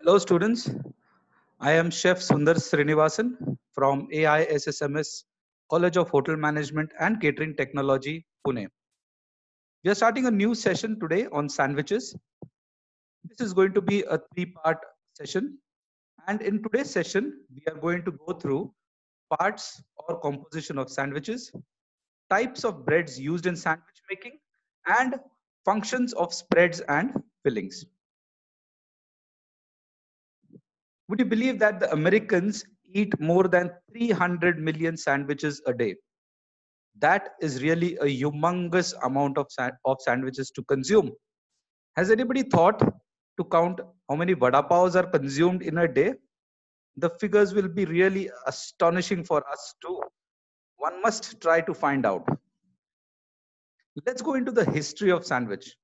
Hello students, I am Chef Sundar Srinivasan from AISSMS College of Hotel Management and Catering Technology, Pune. We are starting a new session today on sandwiches. This is going to be a three-part session, and in today's session, we are going to go through parts or composition of sandwiches, types of breads used in sandwich making, and functions of spreads and fillings. Would you believe that the Americans eat more than 300 million sandwiches a day? That is really a humongous amount of sandwiches to consume. Has anybody thought to count how many vada pavs are consumed in a day? The figures will be really astonishing for us too. One must try to find out. Let's go into the history of Sandwich.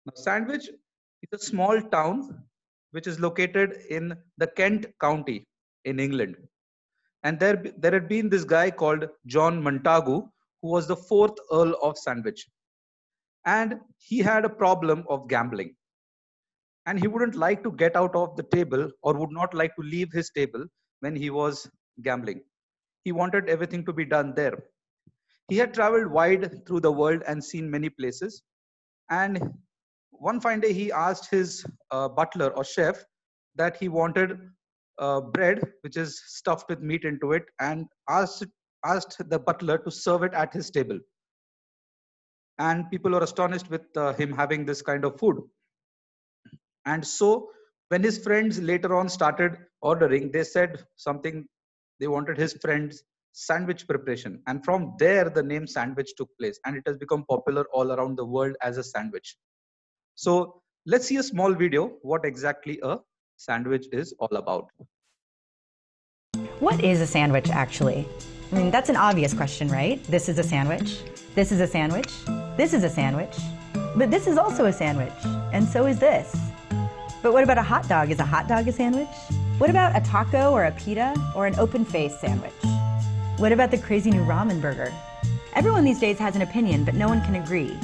Now, Sandwich is a small town which is located in the Kent County in England. And there had been this guy called John Montagu, who was the fourth Earl of Sandwich. And he had a problem of gambling. And he wouldn't like to get out of the table or would not like to leave his table when he was gambling. He wanted everything to be done there. He had traveled wide through the world and seen many places. And one fine day, he asked his butler or chef that he wanted bread, which is stuffed with meat into it, and asked the butler to serve it at his table. And people were astonished with him having this kind of food. And so when his friends later on started ordering, they said something, they wanted his friends sandwich preparation. And from there, the name sandwich took place, and it has become popular all around the world as a sandwich. So let's see a small video, what exactly a sandwich is all about. What is a sandwich actually? I mean, that's an obvious question, right? This is a sandwich. This is a sandwich. This is a sandwich. But this is also a sandwich. And so is this. But what about a hot dog? Is a hot dog a sandwich? What about a taco or a pita or an open-faced sandwich? What about the crazy new ramen burger? Everyone these days has an opinion, but no one can agree.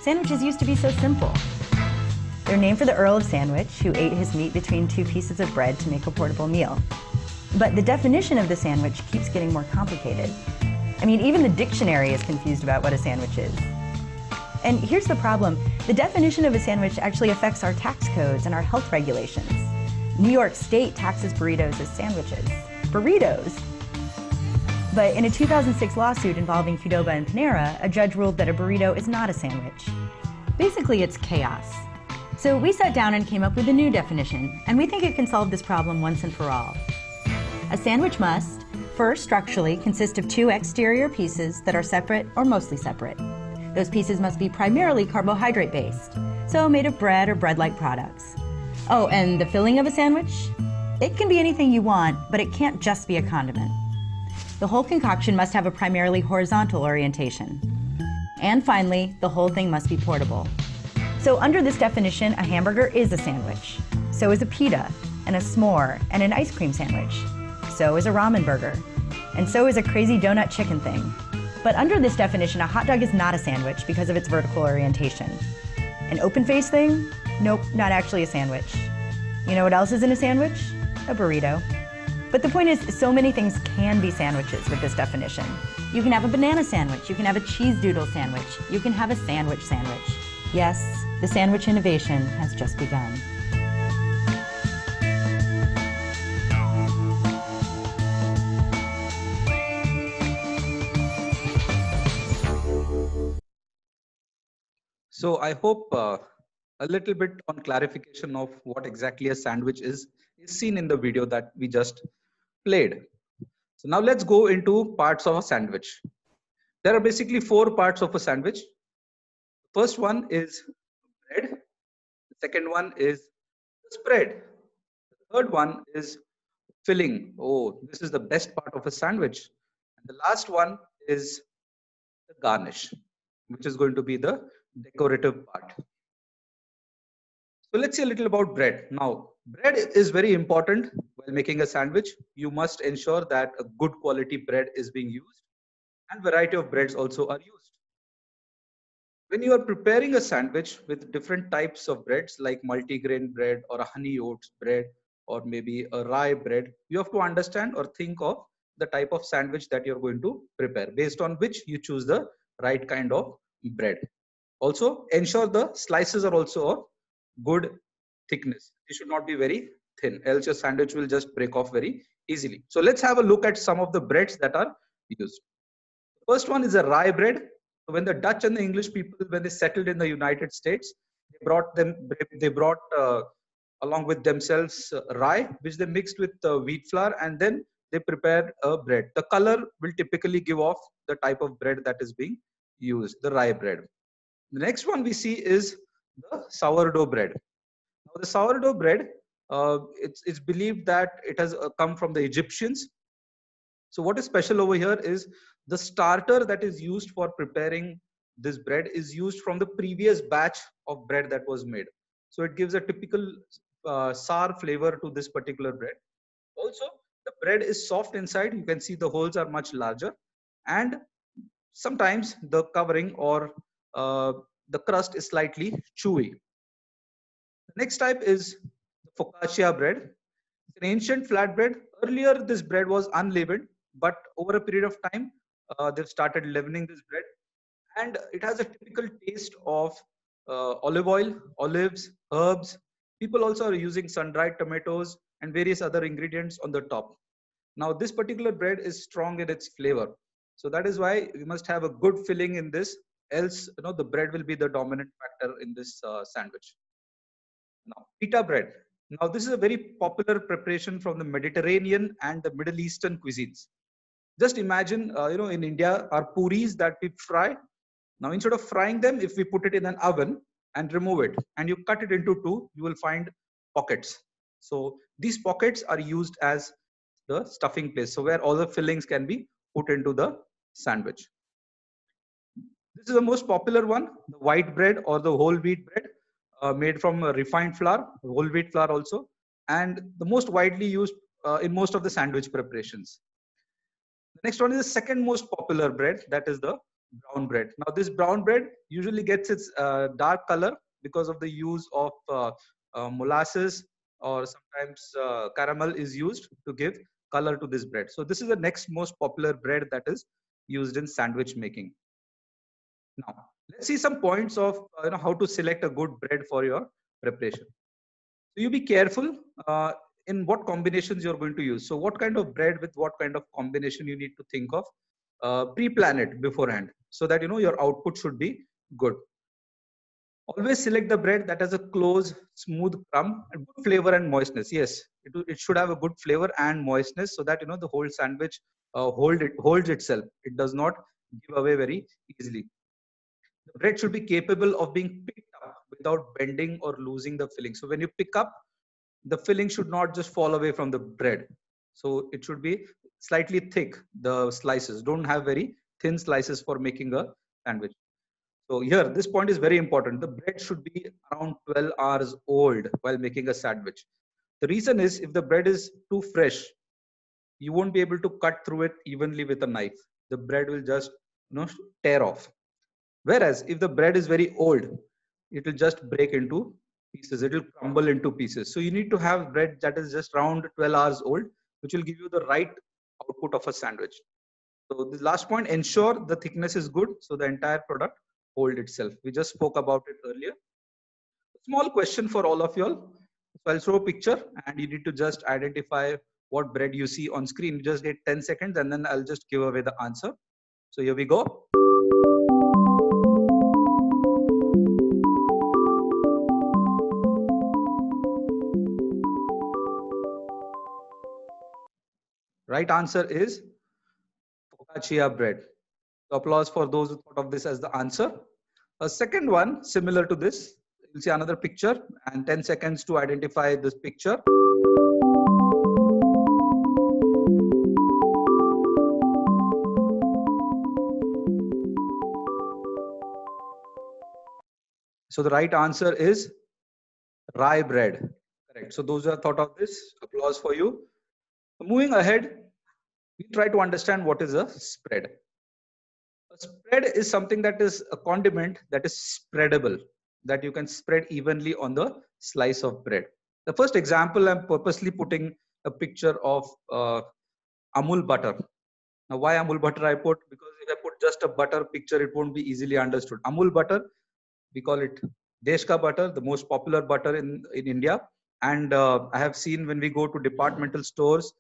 Sandwiches used to be so simple. They're named for the Earl of Sandwich, who ate his meat between two pieces of bread to make a portable meal. But the definition of the sandwich keeps getting more complicated. I mean, even the dictionary is confused about what a sandwich is. And here's the problem. The definition of a sandwich actually affects our tax codes and our health regulations. New York State taxes burritos as sandwiches. Burritos? But in a 2006 lawsuit involving Qdoba and Panera, a judge ruled that a burrito is not a sandwich. Basically, it's chaos. So we sat down and came up with a new definition, and we think it can solve this problem once and for all. A sandwich must, first structurally, consist of two exterior pieces that are separate or mostly separate. Those pieces must be primarily carbohydrate-based, so made of bread or bread-like products. Oh, and the filling of a sandwich? It can be anything you want, but it can't just be a condiment. The whole concoction must have a primarily horizontal orientation. And finally, the whole thing must be portable. So under this definition, a hamburger is a sandwich. So is a pita, and a s'more, and an ice cream sandwich. So is a ramen burger. And so is a crazy donut chicken thing. But under this definition, a hot dog is not a sandwich because of its vertical orientation. An open-faced thing? Nope, not actually a sandwich. You know what else is in a sandwich? A burrito. But the point is, so many things can be sandwiches with this definition. You can have a banana sandwich, you can have a cheese doodle sandwich, you can have a sandwich sandwich. Yes, the sandwich innovation has just begun. So I hope a little bit on clarification of what exactly a sandwich is seen in the video that we just played. So now let's go into parts of a sandwich. There are basically four parts of a sandwich. The first one is bread. The second one is the spread. The third one is filling. Oh, this is the best part of a sandwich. And the last one is the garnish, which is going to be the decorative part. So let's see a little about bread. Now, bread is very important while making a sandwich. You must ensure that a good quality bread is being used, and variety of breads also are used. When you are preparing a sandwich with different types of breads like multigrain bread or a honey oats bread or maybe a rye bread. You have to understand or think of the type of sandwich that you're going to prepare, based on which you choose the right kind of bread. Also, ensure the slices are also of good thickness. It should not be very thin, else your sandwich will just break off very easily. So let's have a look at some of the breads that are used. First one is a rye bread. When the Dutch and the English people, when they settled in the United States, they brought along with themselves rye, which they mixed with wheat flour, and then they prepared a bread. The color will typically give off the type of bread that is being used, the rye bread. The next one we see is the sourdough bread. Now, the sourdough bread, it's believed that it has come from the Egyptians. So what is special over here is the starter that is used for preparing this bread is used from the previous batch of bread that was made. So it gives a typical sour flavor to this particular bread. Also, the bread is soft inside. You can see the holes are much larger, and sometimes the covering or the crust is slightly chewy. The next type is focaccia bread. It's an ancient flatbread. Earlier, this bread was unleavened, but over a period of time, they've started leavening this bread, and it has a typical taste of olive oil, olives, herbs. People also are using sun-dried tomatoes and various other ingredients on the top. Now, this particular bread is strong in its flavor, so that is why you must have a good filling in this. Else, the bread will be the dominant factor in this sandwich. Now, pita bread. Now, this is a very popular preparation from the Mediterranean and the Middle Eastern cuisines. Just imagine, in India, our puris that we fry. Now, instead of frying them, if we put it in an oven and remove it, and you cut it into two, you will find pockets. So these pockets are used as the stuffing place. So where all the fillings can be put into the sandwich. This is the most popular one, the white bread or the whole wheat bread, made from refined flour, whole wheat flour also, and the most widely used in most of the sandwich preparations. The next one is the second most popular bread, that is the brown bread. Now, this brown bread usually gets its dark color because of the use of molasses, or sometimes caramel is used to give color to this bread. So this is the next most popular bread that is used in sandwich making. Now, let's see some points of how to select a good bread for your preparation. So you be careful in what combinations you're going to use. So what kind of bread with what kind of combination you need to think of. Pre-plan it beforehand so that your output should be good. Always select the bread that has a close, smooth crumb and good flavor and moistness. Yes, it should have a good flavor and moistness so that the whole sandwich holds itself. It does not give away very easily. The bread should be capable of being picked up without bending or losing the filling. So when you pick up, the filling should not just fall away from the bread. So it should be slightly thick. The slices don't have very thin slices for making a sandwich. So here, this point is very important. The bread should be around 12 hours old while making a sandwich. The reason is, if the bread is too fresh, you won't be able to cut through it evenly with a knife. The bread will just tear off. Whereas if the bread is very old, it will just break into pieces. It will crumble into pieces. So you need to have bread that is just around 12 hours old, which will give you the right output of a sandwich. So this last point, ensure the thickness is good so the entire product hold itself. We just spoke about it earlier. Small question for all of you all. So I'll show a picture and you need to just identify what bread you see on screen. You just get 10 seconds and then I'll just give away the answer. So here we go. Right answer is focaccia bread. So applause for those who thought of this as the answer. A second one similar to this, you'll see another picture and 10 seconds to identify this picture. So the right answer is rye bread. Correct. So those who have thought of this, applause for you. Moving ahead, we try to understand what is a spread. A spread is something that is a condiment that is spreadable, that you can spread evenly on the slice of bread. The first example, I'm purposely putting a picture of Amul butter. Now, why Amul butter I put? Because if I put just a butter picture, it won't be easily understood. Amul butter, we call it Desh ka butter, the most popular butter in India. And I have seen when we go to departmental stores,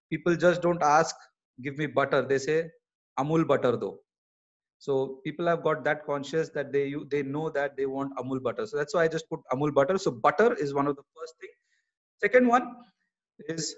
people just don't ask, give me butter. They say, Amul butter though. So people have got that conscious that they know that they want Amul butter. So that's why I just put Amul butter. So butter is one of the first thing. Second one is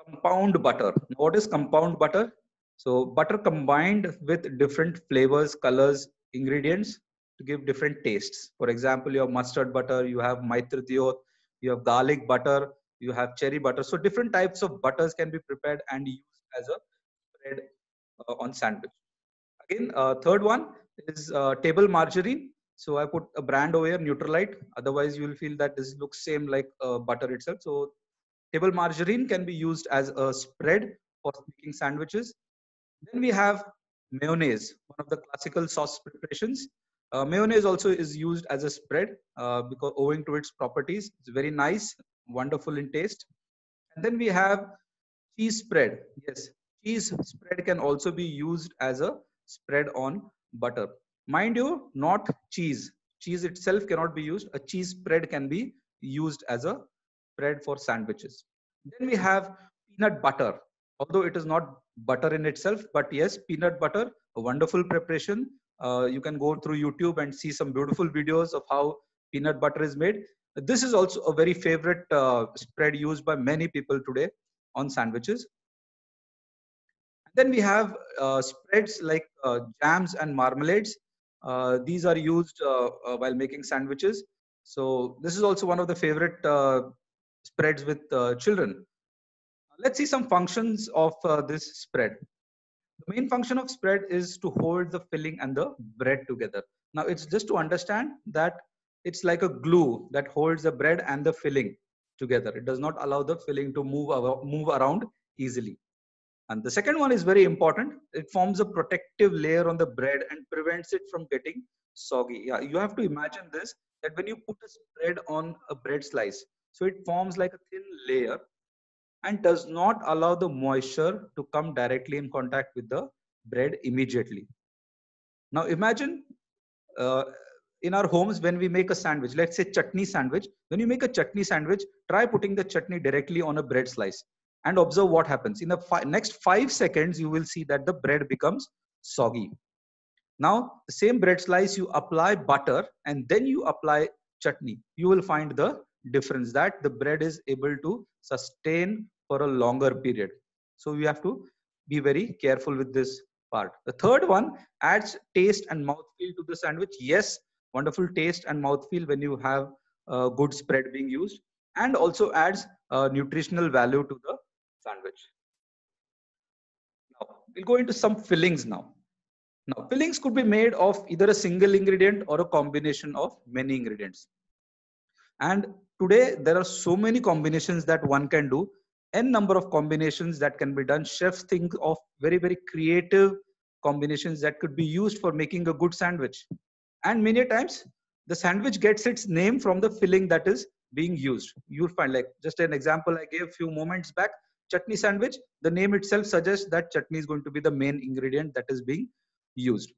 compound butter. What is compound butter? So butter combined with different flavors, colors, ingredients to give different tastes. For example, you have mustard butter, you have maitra diyot, you have garlic butter, you have cherry butter. So different types of butters can be prepared and used as a spread on sandwich. Again, third one is table margarine. So I put a brand over here, Neutralite. Otherwise, you will feel that this looks same like butter itself. So table margarine can be used as a spread for making sandwiches. Then we have mayonnaise, one of the classical sauce preparations. Mayonnaise also is used as a spread because owing to its properties, it's very nice, wonderful in taste. And then we have cheese spread. Yes, cheese spread can also be used as a spread on butter. Mind you, not cheese. Cheese itself cannot be used. A cheese spread can be used as a spread for sandwiches. Then we have peanut butter. Although it is not butter in itself, but yes, peanut butter, a wonderful preparation. You can go through YouTube and see some beautiful videos of how peanut butter is made. This is also a very favorite spread used by many people today on sandwiches. Then we have spreads like jams and marmalades. These are used while making sandwiches. So this is also one of the favorite spreads with children. Let's see some functions of this spread. The main function of spread is to hold the filling and the bread together. Now it's just to understand that it's like a glue that holds the bread and the filling together. It does not allow the filling to move around easily. And the second one is very important. It forms a protective layer on the bread and prevents it from getting soggy. Yeah, you have to imagine this, that when you put a spread on a bread slice, so it forms like a thin layer and does not allow the moisture to come directly in contact with the bread immediately. Now imagine uh, in our homes when we make a sandwich, let's say chutney sandwich. When you make a chutney sandwich, try putting the chutney directly on a bread slice and observe what happens. In the next 5 seconds, you will see that the bread becomes soggy. Now, the same bread slice, you apply butter and then you apply chutney. You will find the difference that the bread is able to sustain for a longer period. So we have to be very careful with this part. The third one adds taste and mouthfeel to the sandwich. Yes, wonderful taste and mouthfeel when you have a good spread being used, and also adds nutritional value to the sandwich. Now, we'll go into some fillings now. Now, fillings could be made of either a single ingredient or a combination of many ingredients. And today, there are so many combinations that one can do, n number of combinations that can be done. Chefs think of very, very creative combinations that could be used for making a good sandwich. And many times, the sandwich gets its name from the filling that is being used. You'll find, like just an example I gave a few moments back, chutney sandwich, the name itself suggests that chutney is going to be the main ingredient that is being used.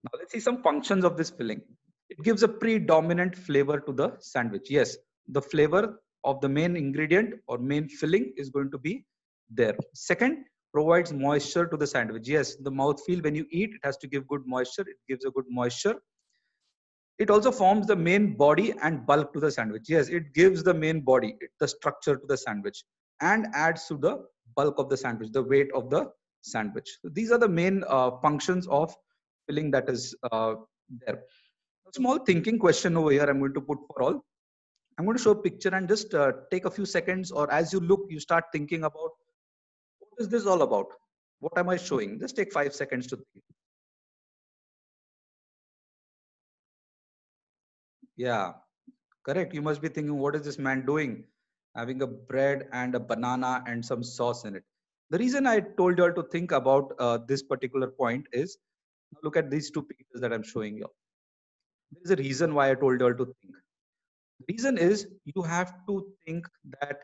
Now let's see some functions of this filling. It gives a predominant flavor to the sandwich. Yes, the flavor of the main ingredient or main filling is going to be there. Second, provides moisture to the sandwich. Yes, the mouthfeel when you eat, it has to give good moisture. It gives a good moisture. It also forms the main body and bulk to the sandwich. Yes, it gives the main body, the structure to the sandwich, and adds to the bulk of the sandwich, the weight of the sandwich. So these are the main functions of filling that is there. A small thinking question over here I'm going to put for all. I'm going to show a picture and just take a few seconds, or as you look, you start thinking about what is this all about? What am I showing? Just take 5 seconds to think. Yeah, correct. You must be thinking, what is this man doing? Having a bread and a banana and some sauce in it. The reason I told you all to think about this particular point is, look at these two pictures that I'm showing you. There is a reason why I told you all to think. The Reason is you have to think that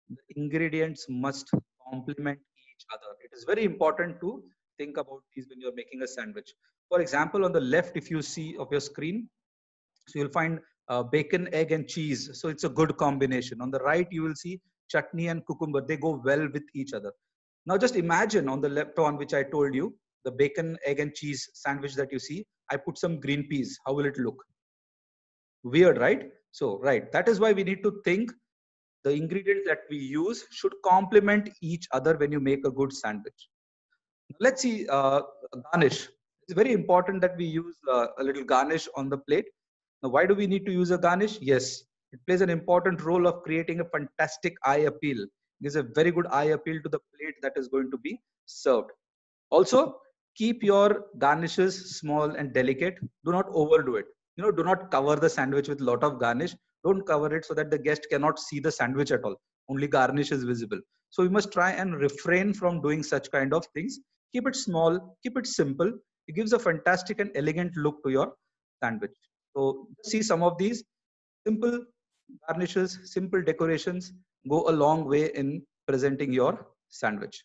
the ingredients must complement each other. It is very important to think about these when you're making a sandwich. For example, on the left, if you see of your screen, so you'll find bacon, egg, and cheese. So it's a good combination. On the right, you will see chutney and cucumber. They go well with each other. Now just imagine on the left one, which I told you, the bacon, egg, and cheese sandwich that you see, I put some green peas. How will it look? Weird, right? So, right. That is why we need to think the ingredients that we use should complement each other when you make a good sandwich. Let's see garnish. It's very important that we use a little garnish on the plate. Now, why do we need to use a garnish? Yes, it plays an important role of creating a fantastic eye appeal. It gives a very good eye appeal to the plate that is going to be served. Also, keep your garnishes small and delicate. Do not overdo it. Do not cover the sandwich with a lot of garnish. Don't cover it so that the guest cannot see the sandwich at all. Only garnish is visible. So we must try and refrain from doing such kind of things. Keep it small, keep it simple. It gives a fantastic and elegant look to your sandwich. So see some of these simple garnishes, simple decorations go a long way in presenting your sandwich.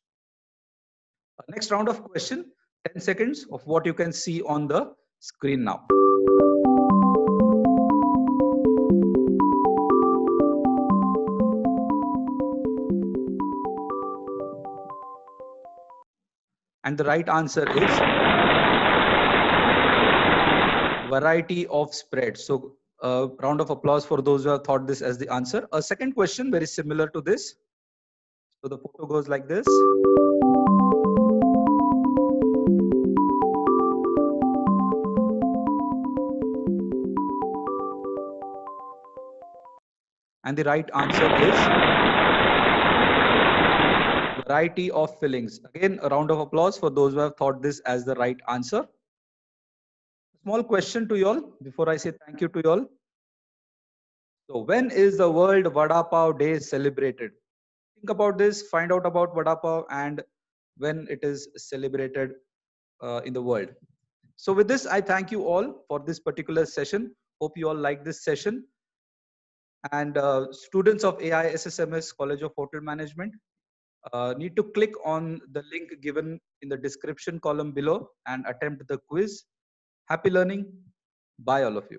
Next round of question, 10 seconds of what you can see on the screen now. And the right answer is variety of spread. So round of applause for those who have thought this as the answer. A second question very similar to this. So the photo goes like this. And the right answer is variety of fillings. Again, a round of applause for those who have thought this as the right answer. Small question to you all before I say thank you to you all. So when is the World Vada Pav Day celebrated? Think about this, find out about Vada Pav and when it is celebrated in the world. So with this, I thank you all for this particular session. Hope you all like this session. And students of AI SSMS College of Hotel Management need to click on the link given in the description column below and attempt the quiz. Happy learning. Bye all of you.